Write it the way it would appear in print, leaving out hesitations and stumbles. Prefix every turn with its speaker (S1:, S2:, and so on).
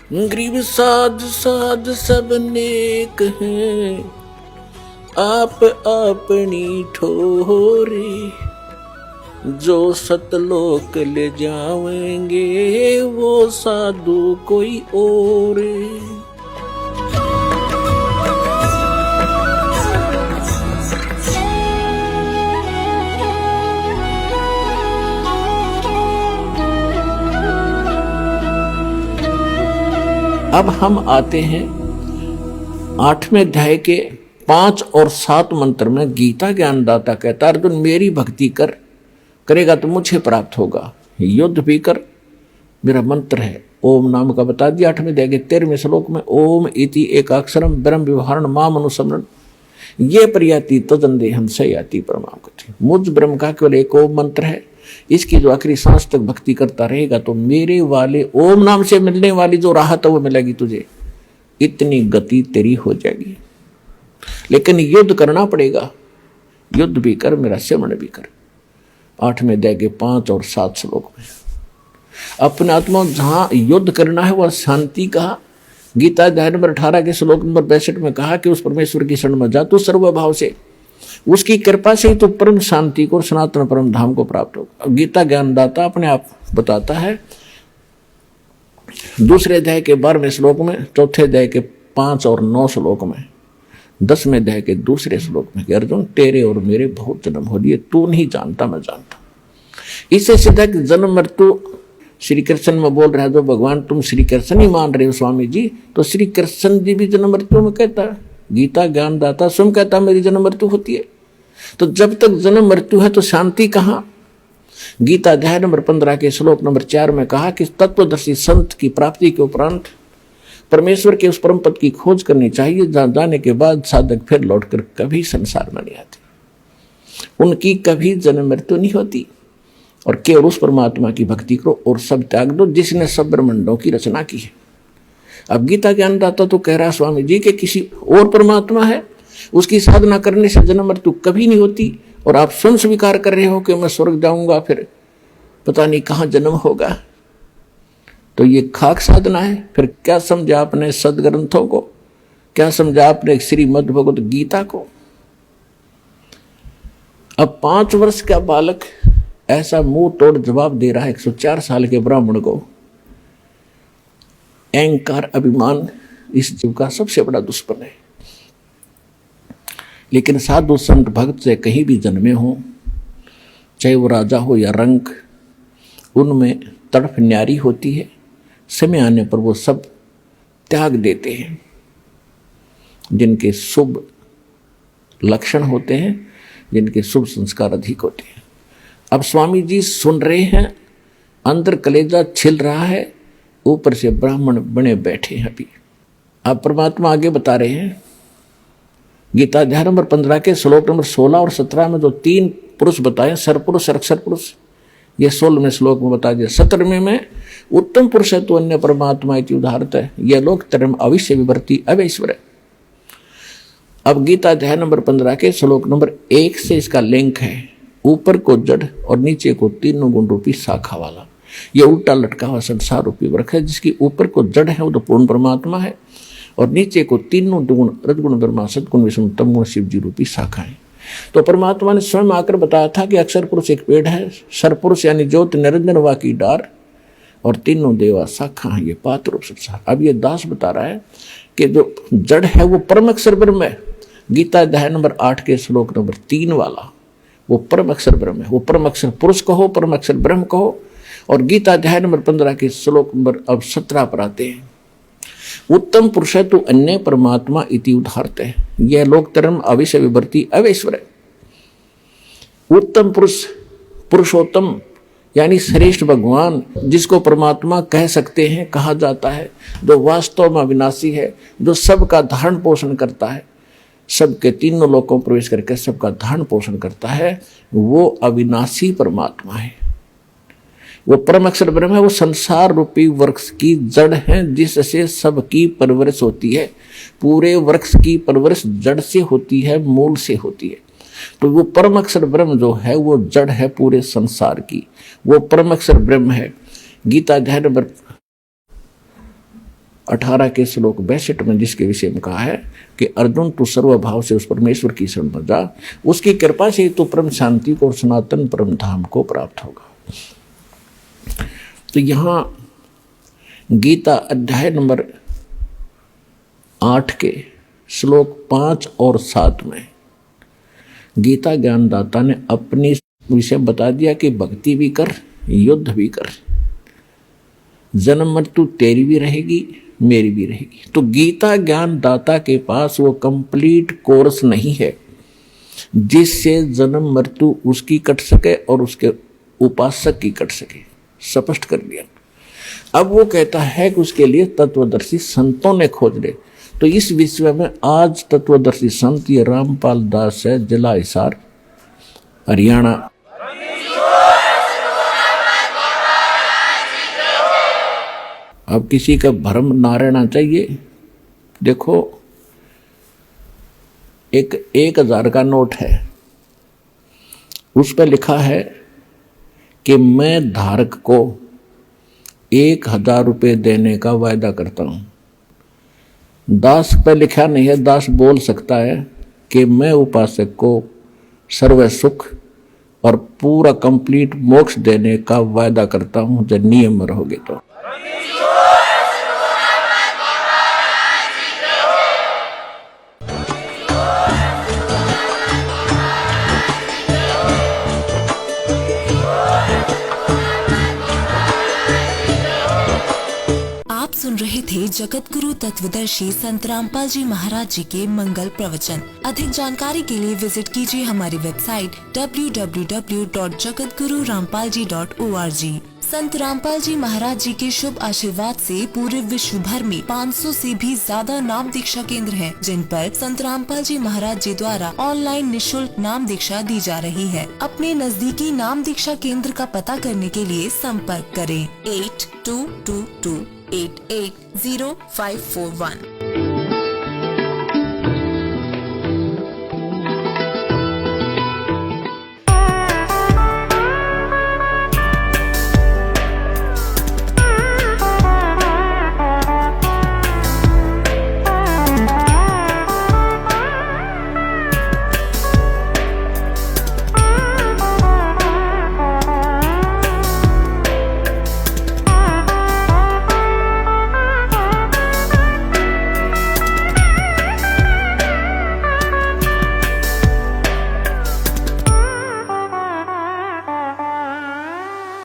S1: गरीब साध साध सब नेक हैं, आप अपनी ठोरे, जो सतलोक ले जाएंगे वो साधु कोई और। अब हम आते हैं 8वें अध्याय के 5 और 7 मंत्र में। गीता ज्ञानदाता कहता है अर्जुन मेरी भक्ति करेगा तो मुझे प्राप्त होगा, युद्ध भी कर, मेरा मंत्र है ओम नाम का बता दिया। 8वें अध्याय के 13वें श्लोक में ओम इति एकाक्षरम ब्रह्म व्यवहारण माम अनुसमरण ये प्रयाति तदंदे हम सयाति परमाम गति। मुझ ब्रह्म का केवल एक ओम मंत्र है, इसकी जो आखिरी सांस तक भक्ति करता रहेगा तो मेरे वाले ओम नाम से मिलने वाली जो राहत है वो मिलेगी तुझे, इतनी गति तेरी हो जाएगी। लेकिन युद्ध करना पड़ेगा, युद्ध भी कर, मेरा सेवन भी कर। 8वें अध्याय के 5 और 7 श्लोक में अपने आत्मा जहां युद्ध करना है वह शांति कहा। गीता अध्याय नंबर 18 के श्लोक नंबर 62 में कहा कि उस परमेश्वर की शरण में जा तू सर्वभाव से, उसकी कृपा से ही तो परम शांति को और सनातन परम धाम को प्राप्त होगा। गीता ज्ञानदाता अपने आप बताता है 2 अध्याय के 12वें श्लोक में, 4 अध्याय के 5 और 9 श्लोक में, 10वें अध्याय के 2 श्लोक में कि अर्जुन तेरे और मेरे बहुत जन्म हो लिए, तू नहीं जानता मैं जानता। इससे सीधा कि जन्म मृत्यु श्री कृष्ण में बोल रहा है जो भगवान तुम श्री कृष्ण ही मान रहे हो स्वामी जी, तो श्री कृष्ण जी भी जन्म मृत्यु में कहता है। गीता ज्ञानदाता स्वयं कहता मेरी जन्म मृत्यु होती है। तो जब तक जन्म मृत्यु है तो शांति कहाँ। गीता अध्याय नंबर 15 के श्लोक नंबर 4 में कहा कि तत्वदर्शी संत की प्राप्ति के उपरांत परमेश्वर के उस परम पद की खोज करनी चाहिए जहां जाने के बाद साधक फिर लौटकर कभी संसार में नहीं आते, उनकी कभी जन्म मृत्यु नहीं होती। और केवल उस परमात्मा की भक्ति करो और सब त्याग दो जिसने सब ब्रह्मांडों की रचना की है। अब गीता ज्ञानदाता तो कह रहा स्वामी जी कि किसी और परमात्मा है, उसकी साधना करने से जन्म मृत्यु कभी नहीं होती, और आप स्वयं स्वीकार कर रहे हो कि मैं स्वर्ग जाऊंगा फिर पता नहीं कहाँ जन्म होगा। तो ये खाक साधना है। फिर क्या समझा आपने सदग्रंथों को, क्या समझा आपने श्रीमद् भगवत गीता को। अब 5 वर्ष का बालक ऐसा मुंह तोड़ जवाब दे रहा है 104 साल के ब्राह्मण को। अहंकार अभिमान इस जीव का सबसे बड़ा दुश्मन है। लेकिन साधु संत भक्त से कहीं भी जन्मे हो, चाहे वो राजा हो या रंक, उनमें तड़फ न्यारी होती है। समय आने पर वो सब त्याग देते हैं जिनके शुभ लक्षण होते हैं, जिनके शुभ संस्कार अधिक होते हैं। अब स्वामी जी सुन रहे हैं, अंदर कलेजा छिल रहा है, ऊपर से ब्राह्मण बने बैठे हैं। अभी अब परमात्मा आगे बता रहे हैं। गीता अध्याय नंबर 15 के श्लोक नंबर 16 और 17 में जो 3 पुरुष बताए, सरपुरुष अक्षर पुरुष, ये 16वें श्लोक में बता दिया। 17वें में उत्तम पुरुष है तो अन्य परमात्मा इति उदाहरत है, यह लोक धर्म अविश्य विवर्ती अवैश्वर है। अब गीता अध्याय नंबर 15 के श्लोक नंबर 1 से इसका लिंक है। ऊपर को जड़ और नीचे को 3 गुण रूपी शाखा वाला ये उल्टा लटका हुआ संसार रूपी वृक्ष है, जिसकी ऊपर को जड़ है वो तो पूर्ण परमात्मा है, और नीचे को 3 गुण रजगुण ब्रह्मा सदगुण विष्णु तमगुण शिव जी रूपी शाखा है। तो परमात्मा ने स्वयं आकर बताया था कि अक्षर पुरुष एक पेड़ है, सरपुरुष यानी ज्योति निरंजन वा की डार, और 3 देवा शाखा है ये पात्र रूप संसार। अब ये दास बता रहा है कि जो जड़ है वो परम अक्षर ब्रह्म है। गीता अध्याय नंबर 8 के श्लोक नंबर 3 वाला वो परम अक्षर ब्रह्म है। वो परम अक्षर पुरुष कहो, परम अक्षर ब्रह्म कहो। और गीता अध्याय नंबर 15 के श्लोक नंबर अब 17 पर आते हैं। उत्तम पुरुष है तो अन्य परमात्मा इति उदाहरत है, यह लोक धर्म अविश्य विवर्ती अवैश्वर है। उत्तम पुरुष, पुरुषोत्तम यानी श्रेष्ठ भगवान, जिसको परमात्मा कह सकते हैं, कहा जाता है, जो वास्तव में अविनाशी है, जो सबका धारण पोषण करता है, सबके 3 लोकों प्रवेश करके सबका धारण पोषण करता है, वो अविनाशी परमात्मा है। वो परम अक्षर ब्रह्म है। वो संसार रूपी वृक्ष की जड़ है जिससे सबकी परवरिश होती है। पूरे वृक्ष की परवरिश जड़ से होती है, मूल से होती है। तो वो परम अक्षर ब्रह्म जो है वो जड़ है पूरे संसार की, वो परम अक्षर ब्रह्म है। गीता अध्याय नंबर 18 के श्लोक 62 में जिसके विषय में कहा है कि अर्जुन तू सर्वभाव से उस परमेश्वर की शरण में जा, उसकी कृपा से तू परम शांति को और सनातन परम धाम को प्राप्त होगा। तो यहाँ गीता अध्याय नंबर 8 के श्लोक 5 और 7 में गीता ज्ञानदाता ने अपनी विषय बता दिया कि भक्ति भी कर, युद्ध भी कर, जन्म मृत्यु तेरी भी रहेगी, मेरी भी रहेगी। तो गीता ज्ञानदाता के पास वो कंप्लीट कोर्स नहीं है जिससे जन्म मृत्यु उसकी कट सके और उसके उपासक की कट सके। स्पष्ट कर दिया। अब वो कहता है कि उसके लिए तत्वदर्शी संतों ने खोज ले। तो इस विषय में आज तत्वदर्शी संत ये रामपाल दास है, जिला हिसार, हरियाणा। अब किसी का भ्रम ना रहना चाहिए। देखो, एक 1000 का नोट है, उस पर लिखा है कि मैं धारक को 1000 रुपये देने का वायदा करता हूं। दास पे लिखा नहीं है, दास बोल सकता है कि मैं उपासक को सर्व सुख और पूरा कंप्लीट मोक्ष देने का वायदा करता हूं जब नियम में रहोगे तो।
S2: सुन रहे थे जगत गुरु तत्वदर्शी संत रामपाल जी महाराज जी के मंगल प्रवचन। अधिक जानकारी के लिए विजिट कीजिए हमारी वेबसाइट www.jagatgururampalji.org। संत रामपाल जी महाराज जी के शुभ आशीर्वाद से पूरे विश्व भर में 500 से भी ज्यादा नाम दीक्षा केंद्र हैं, जिन पर संत रामपाल जी महाराज जी द्वारा ऑनलाइन निशुल्क नाम दीक्षा दी जा रही है। अपने नजदीकी नाम दीक्षा केंद्र का पता करने के लिए संपर्क करें 8222880541।